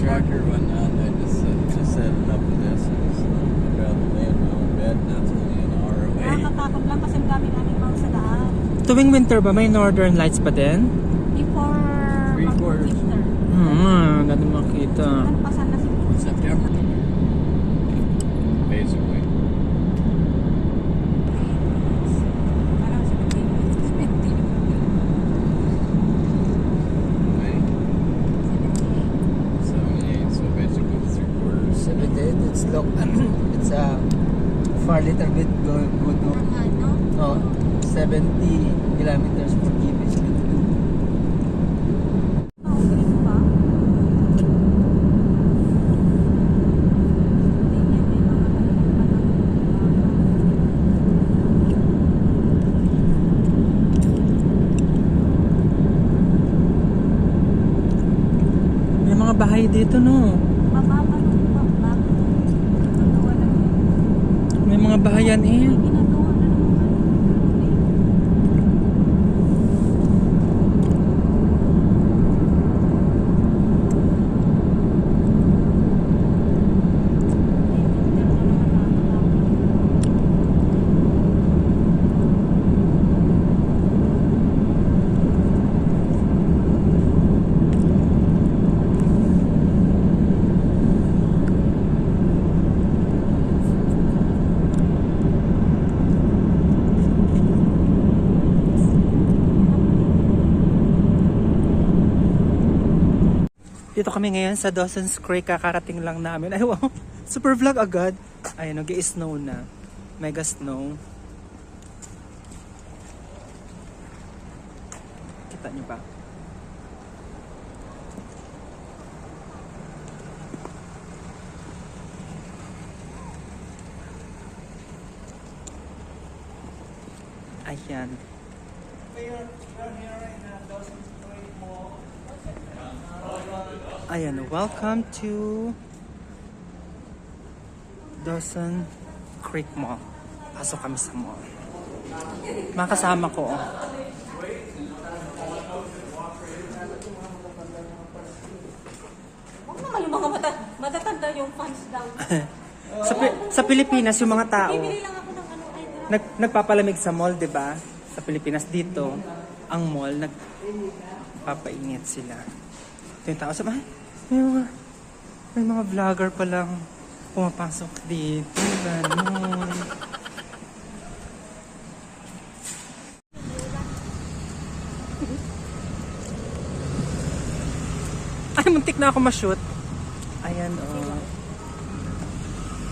tractor or whatnot. I just said enough of this. I'd rather lay in my own bed, and that's only an hour away. Nakakatakot lang kasi ang daming animal sa daan. Tuwing winter ba may northern lights pa din? Before winter. Ganda makita. Ano pasan na siguro? September. Basically. Parang 17. Right? 78, so basically 3/4. 78, it's long. It's far little bit good. No? Ano? No, 70 kilometers per give is good to do. Green pa? May mga bahay dito, no? Mababa nung bakit? Ginagawa lang yun. May mga bahayan eh. Ginagawa na naman. Dito kami ngayon sa Dawson's Creek. Kakarating lang namin. Ay wow, super vlog agad. Ay, nag-i-snow na. Mega snow. Kita nyo ba? Ayan. Ayan, welcome to Dawson Creek Mall. Pasok kami sa mall. Mga kasama ko. Huwag naman yung mga matatanda yung fans daw. Sa Pilipinas, yung mga tao, Bibili lang ako ng ano. Ay, nagpapalamig sa mall, di ba? Sa Pilipinas, dito, ang mall, nagpapainit sila. Ito yung tao, sabi, may mga vlogger pa lang pumapasok dito. Ganun. Ay, muntik na ako ma-shoot. Ayan, oh.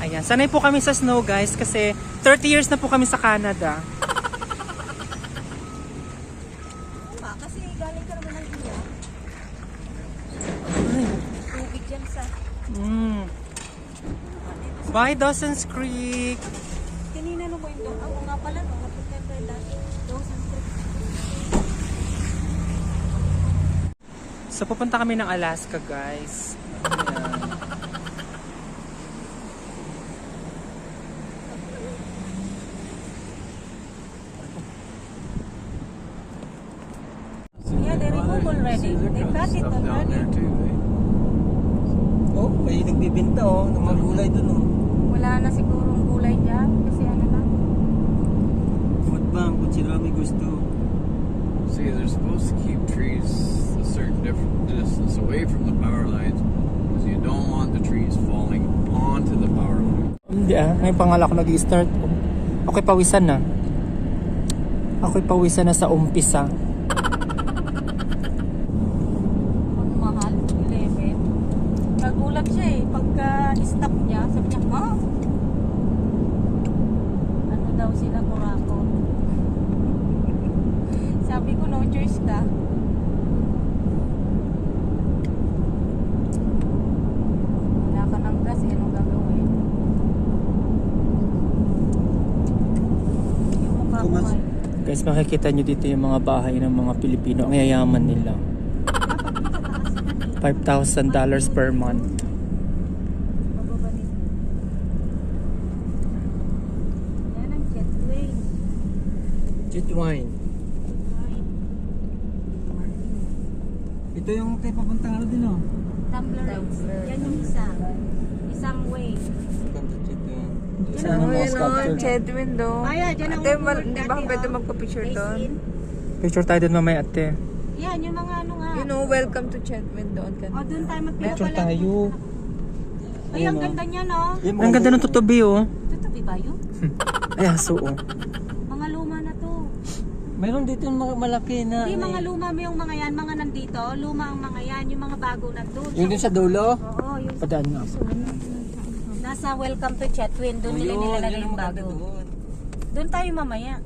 Ayan, sanay po kami sa snow, guys, kasi 30 years na po kami sa Canada. kasi galing ka naman ng India. Tubig dyan sa... Bye, Dawson's Creek. Tinino mo yung doon. Oo nga pala, no? Napunta yung Dawson's Creek. So, pupunta kami ng Alaska, guys. Ayan. Yeah, they remove already. They cut it Stuff down already. there too. Oh, may nagbibinta ng mga gulay dun Wala na sigurong gulay dyan. Kasi ano na. Food bank, kung sila may gusto. See, they're supposed to keep trees a certain different distance away from the power lines because you don't want the trees falling onto the power line. Hindi ngayon pa nga ako nag-i-start. Ako'y pawisan na. Ako'y pawisan na sa umpisa. Ang mahal, 11. Nagulat siya eh. Pagka-stop niya, sabi niya, ha? Ano daw sila, Morocco? Sabi ko, no choice ka. Wala ka ng gas, eh. Anong gagawin? Yung mukha ko nga. Guys, makikita nyo dito yung mga bahay ng mga Pilipino. Ang yayaman nila. $5,000 per month. Pababa nito. Yan ang jetway. Jet wine. Ito yung tayo papuntang ano din, oh. Tumbler. Yan yung isa. Isang way. Saan ang mga sculpture? Chedwin doon. Kaya, dyan ang Ate, upuan di ba dati, pwede oh. magpa-picture Face doon? in. Picture tayo doon mamaya, ate. Yan, yung mga ano nga. You know, welcome to Chedwin doon. O, doon tayo Picture magpapala. tayo. Ay, ang ganda niya, no? Ang ganda ng tutubi, oh. Tutubi ba yun? Ay, aso, oh. Mga luma na to. Mayroon dito yung malaki na... Hindi, mga luma mo yung mga yan. Mga nandito. Luma ang mga yan. Yung mga bago nandun. Yung dun sa dulo? Oo, yung Padaan nga. nasa Welcome to Chetwin. Doon nila nilalagay yung bago. Doon tayo mamaya.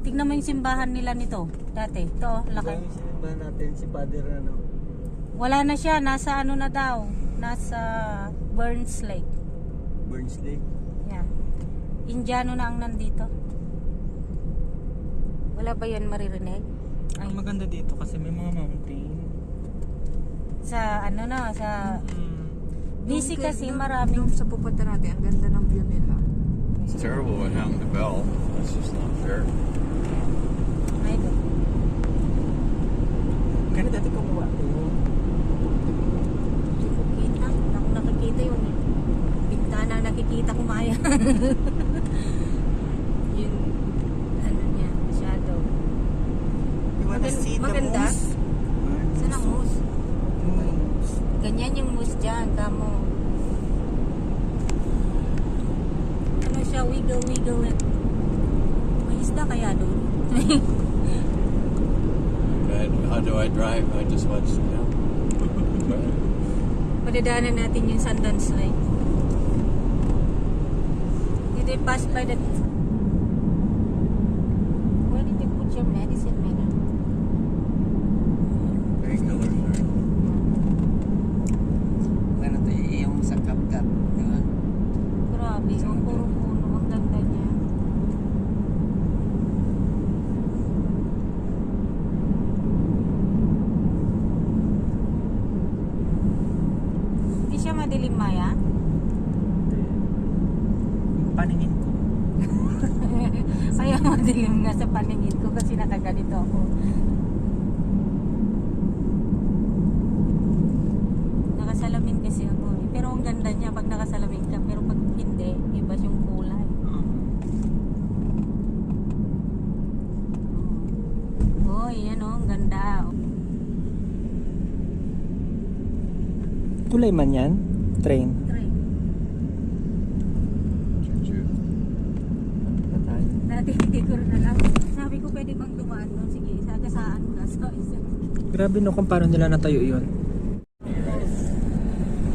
Tignan mo yung simbahan nila nito. Dati. Ito, laki. Simbahan natin si Father ano. Wala na siya. Nasa ano na daw. Nasa Burns Lake. Burns Lake. Yan. Indiano na ang nandito. Wala ba yun maririnig? Ay, Ang maganda dito kasi may mga mountain. sa ano na, sa busy kasi maraming Sa pupunta natin, ang ganda ng view nila. It's terrible what happened to Bell. That's just not fair. ay doon. Kaya dati kumuha. Hindi ko kita. Ako nakikita yung bintana nakikita ko maya. Yung ano niya, shadow. Maganda. Saan ang moose? Ganyan yung moose dyan, kamo. Ano siya, wiggle it. May isda kaya doon? How do I drive? I just watch it now. Padadaanan natin yung Sundance Lake. Did they pass by the... Where did you put your medicine, Megan? Painkillers, right? Ano to yung sa Kapkat, di ba? Grabe, ang puro puno. Ang ganda niya. Hindi siya madilim, Maya? Yung paningin ko. Kaya madilim nga sa paningin ko kasi nakaganito ako. Nakasalamin kasi ako eh. Pero ang ganda niya pag nakasalamin ka. Pero pag hindi, iba yung kulay. Oh, yan oh, ang ganda. Tulay man yan? Train. Train. Dati hindi ko rin alam. Sabi ko pwede bang dumaan doon? Sige, sagasaan ko na sa isa. Grabe no kung paano nila natayo yun.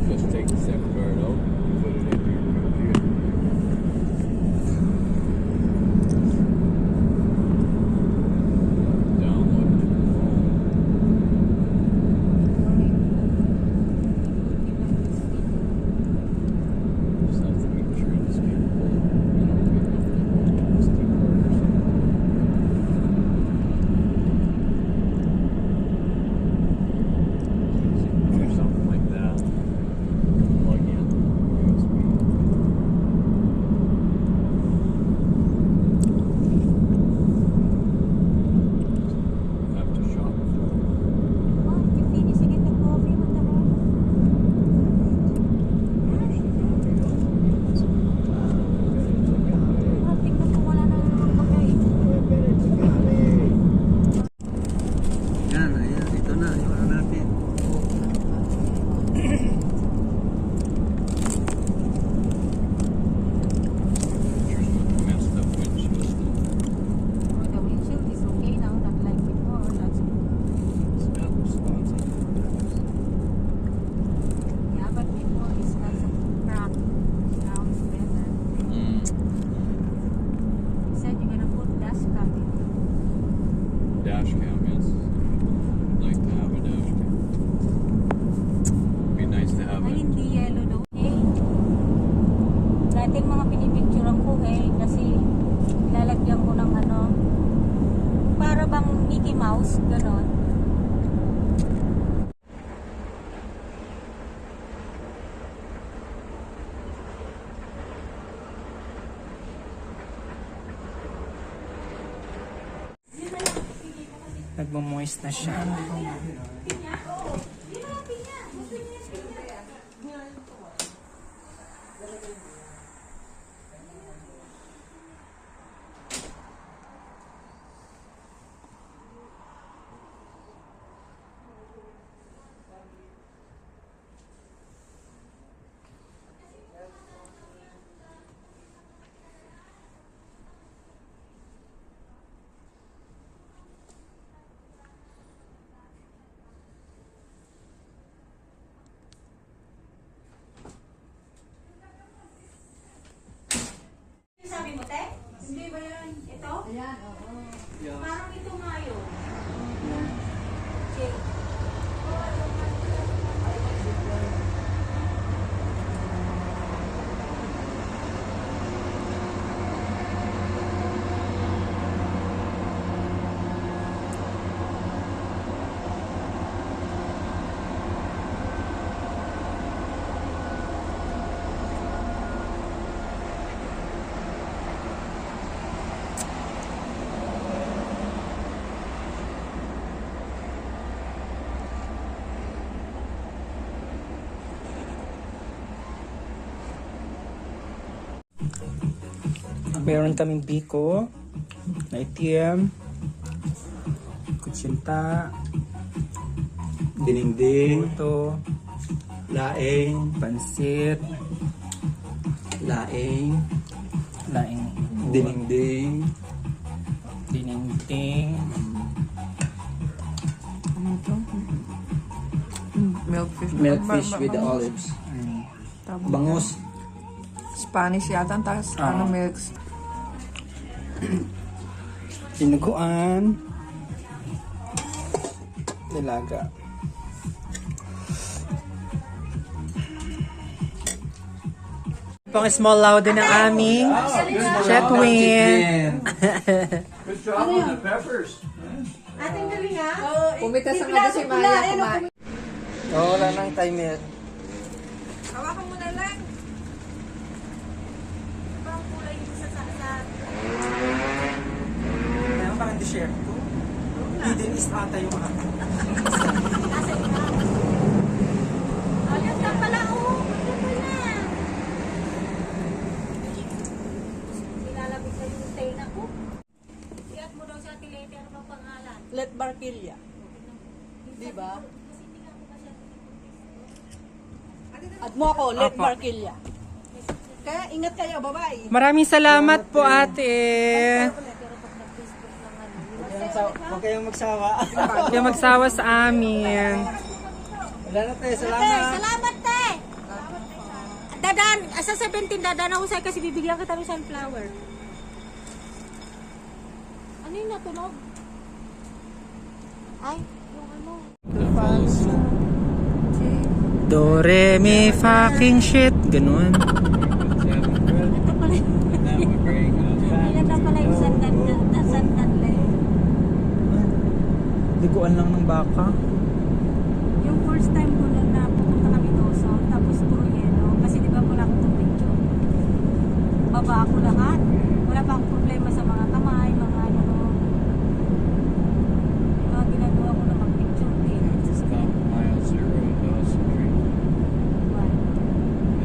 Just take the SIM card out, put it into your computer. Download it to your phone. Just have to make sure the speed full. You know, get enough SD card or something. Do something like that. Plug in USB. Have to shop for it. Oh, you finish to get the coffee with the roll? Ah, tingnan ko wala na naman bagay. Yan, ayan, ito na, yung ano natin. Messed up windshield still. Oh, the windshield is okay now, not like before. That's Spent spots on the windows. yeah, but before it has a crack. Now it's better. Mm. You said you're gonna put dash cam in. Dash cam, yes. I'd like to have a dash cam. Be nice to have Ay, it. hindi yellow daw. Eh, dating mga pinipicturean ko kasi lalagyan ko ng ano, para bang Mickey Mouse, ganon. Nagmo-moist na siya. Meron kaming biko na itim, kutsinta, Dinding, puto, laing, pansit, laing, laing dinding, dinengdeng. Ano ito? Milkfish. milkfish with the olives. Tama. Bangus. Spanish yata. Tapos ano, milks. Dinuguan, nilaga. Pang small loud din ang aming Chetwin. Good job on the peppers. Pumitas ang ano si Maya kumain. Oh, wala nang timer. Hawakan mo na lang. Meron parang dessert ko. Middle East ata yung mga. Ayun na pala, oh. Nilalabig sa yung tena ko. Iat mo daw sa atilete, ano bang pangalan? Let Barquilla. Di ba? At mo ako, Let Apo. Barquilla. Kaya ingat kayo, bye-bye. Maraming salamat po ate. Huwag kayong magsawa. Huwag kayong magsawa sa amin. Wala na tayo, Te, salamat. salamat, te! Dadan, sa 17, dadan ako sa'yo kasi bibigyan kita ng sunflower. Ano yung natunog? Ay, yung ano. Do, re, mi, fucking shit. Ganun. Ito pala, That would bring yan na pala yung sandan Liguan lang ng baka. Yung first time ko lang na pupunta kami doon, tapos puro yelo. Kasi di ba wala akong picture. Baba ako lahat. Wala pa akong problema sa mga kamay, mga ano. Yung mga ginagawa ko na mag-picture din. It's about mile zero in Dawson Creek.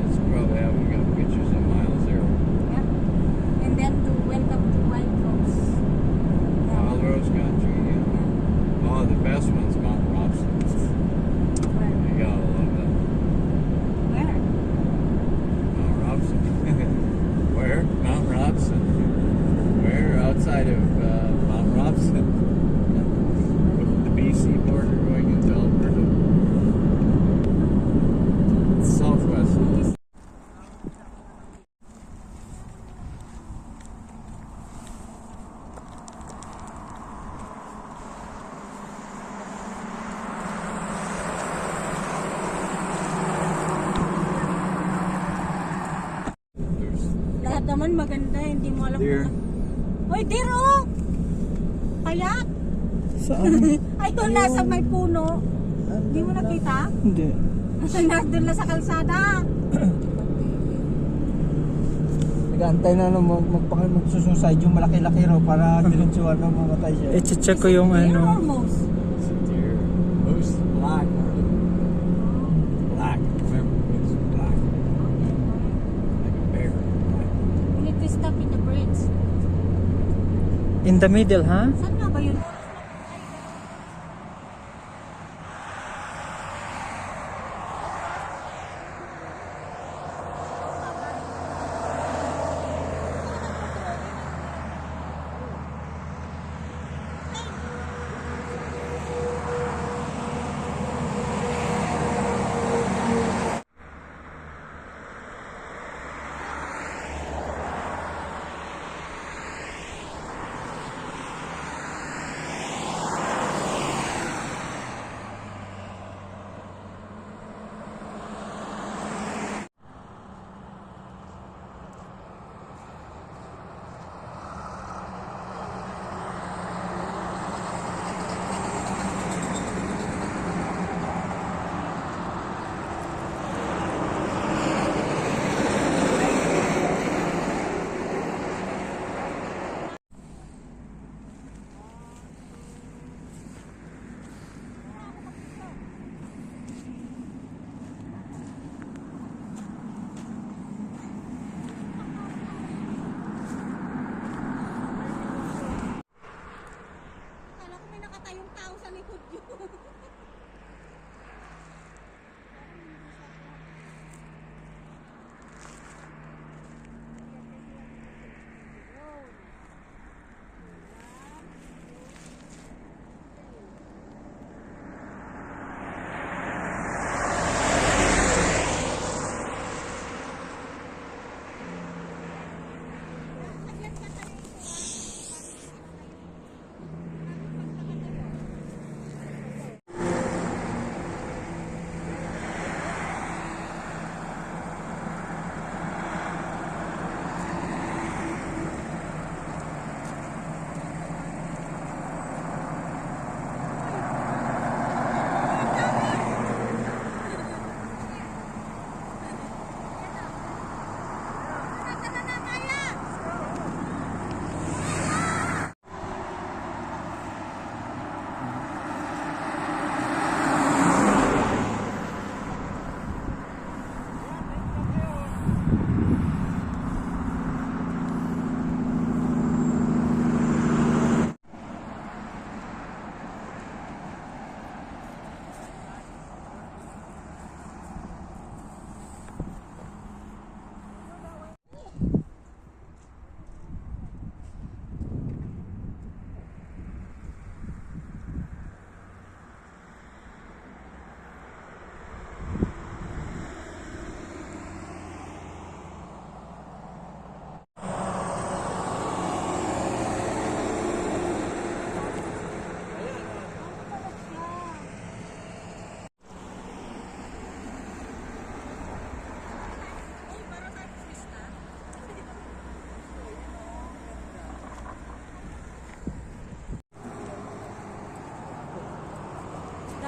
It's probably haven't got pictures of mile zero. Yeah. And then to welcome to White Rose. Wild Rose Country, yeah. Oh, the best one's Mount Robson. Where? You gotta love that. Where? Mount Robson. Where? Mount Robson. Where? Outside of Mount Robson. The BC border going into Alberta. Southwest. There's Lahat naman maganda, hindi mo alam deer. Hoy, deer oh! Payat! Saan? Ay, doon nasa may puno. Hindi mo nakita? Hindi. Doon na sa kalsada. Nag-aantay na magsusuicide yung malaki-laki raw para diretsuhan na mamatay siya. I-check ko yung Deer ano. almost. It's a deer. Moose is black. Black. Remember, moose is black. Like a bear. Black. We need to stop in the bridge. In the middle, ha? Saan nga ba yun?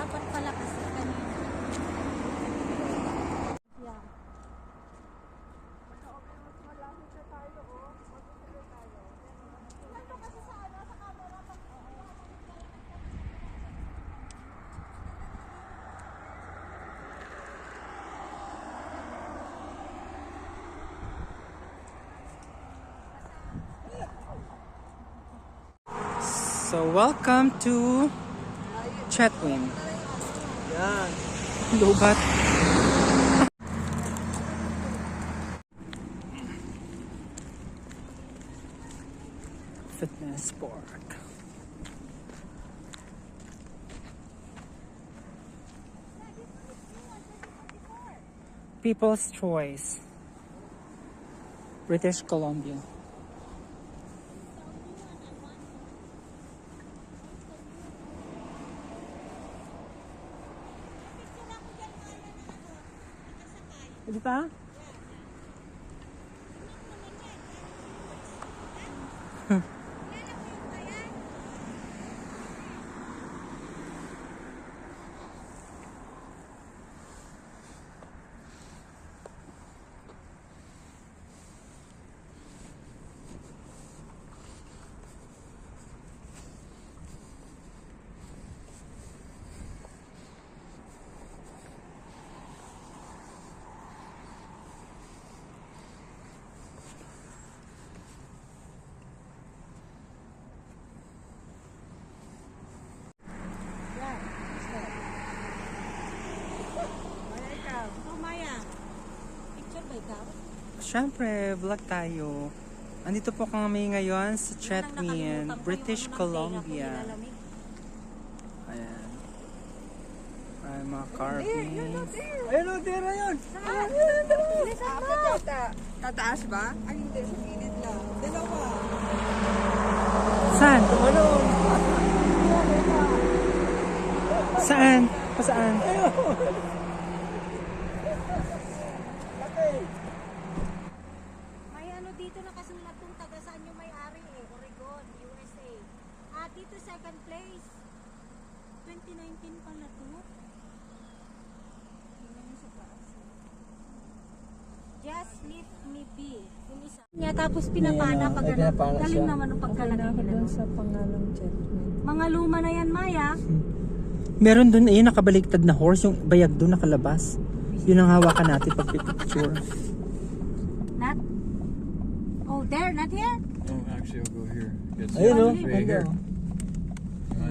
Dapat pala kasi kanina. Yeah. So, welcome to Chetwynd. Yan. Lubat. Fitness Park. People's Choice. British Columbia. Di ba? Oh, Maya. Picture ba ikaw? Siyempre, vlog tayo. Andito po kami ngayon sa Chetwynd, British Columbia. Ayan. Ay, mga carvings. Ayun o, tira yun. Tataas ba? Ay, hindi. Sa gilid lang. Dalawa. Saan? Saan? Saan? May ano dito nakasulat kung taga saan yung may-ari Oregon, USA. Dito second place. 2019 pala to. Tingnan niyo sa taas. Just Leave Me Be. Yung isa. Niya, tapos pinapana pag ano. pinapana Galing siya. naman ang pagkalagay nila. Doon sa pangalang Chetwynd. Mga luma na yan, Maya. Meron dun, ayun, nakabaligtad na horse. Yung bayag dun nakalabas. Yun ang hawakan natin pag picture. Not? Oh, there, not here? Oh, actually, I'll go here. Get some Ayun o. right here. Ganda.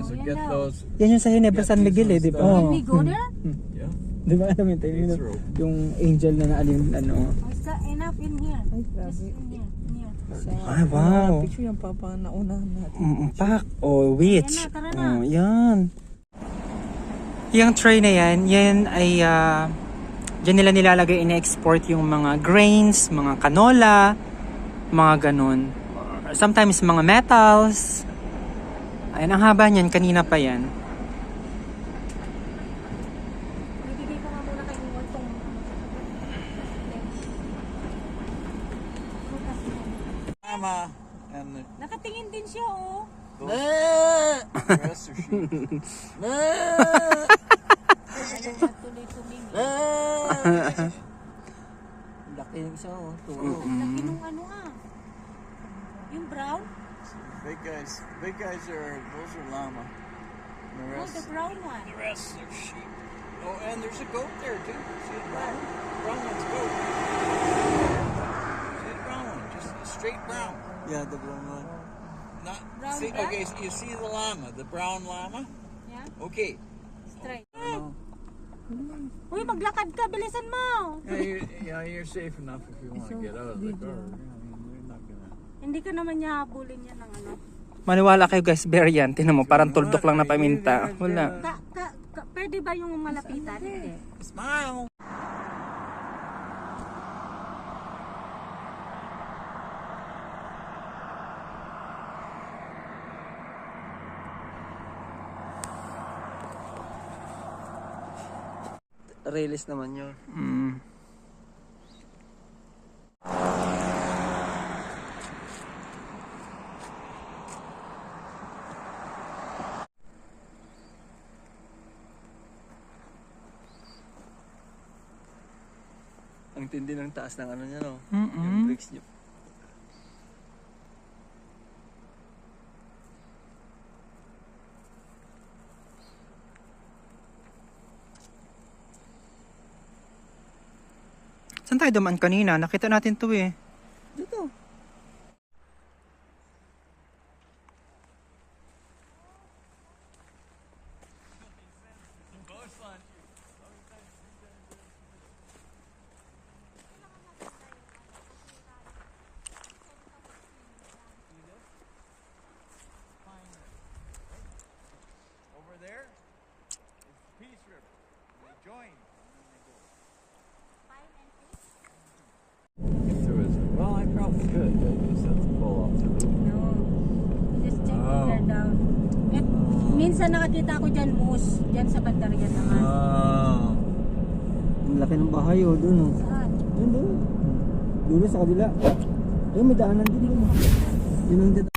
So yan get daw. those. Yan yung sa Ginebra San Miguel eh, di ba? Can Oh. we go there? Yeah. Di ba alam yun, It's rope. yung angel na naalin, ano. Oh, is that enough in here? Ay, Just grabe. in here. In here. Ay, wow. Picture yung papa naunahan natin. Pak o witch. Yan na, tara na. Oh, yan. Yung tray na yan ay dyan nila nilalagay ina-export yung mga grains, mga canola, mga ganun. Sometimes mga metals. Ayan, ang haba niyan, kanina pa yan. Bibigay ko nga muna kay Ningol tong prutas na yan. Mama and Nakatingin din siya, oh. the rest are sheep. Ayaw na tuloy tumingin. Laki yung isa o. Laki nung ano yung brown? Big guys are those are llama. And the Oh, rest, the brown one. the rest are sheep. Oh, and there's a goat there too. See the brown? Brown one's goat. See the brown one? Just a straight brown. Yeah, the brown one. Not Brown see, black? okay. So you see the llama, the brown llama. Yeah, Okay. straight. Uy, maglakad ka, bilisan mo. You're safe enough if you want to get out of the car. You're not gonna. Hindi ka naman niya habulin yan ng ano. Maniwala kayo guys, bear yan. Tinan mo, parang tuldok lang na paminta. Wala. Pwede ba yung malapitan? Hindi. Smile. Release naman yun. Mm. Ang tindi ng taas ng ano niya, no? Mm-mm. Yung brakes niya. Saan tayo dumaan kanina? Nakita natin to eh. Dito. Over there is Peace River. They join. Well, I probably could, but you just have to pull off the loop. No. Just check it there down. At minsan nakakita ko dyan moose. Dyan sa Bandaryan naman. Ang laki ng bahay, oh, doon, oh. Saan? Yun, doon. Doon sa kabila. Ayun, may daanan din, doon. Yun ang dito.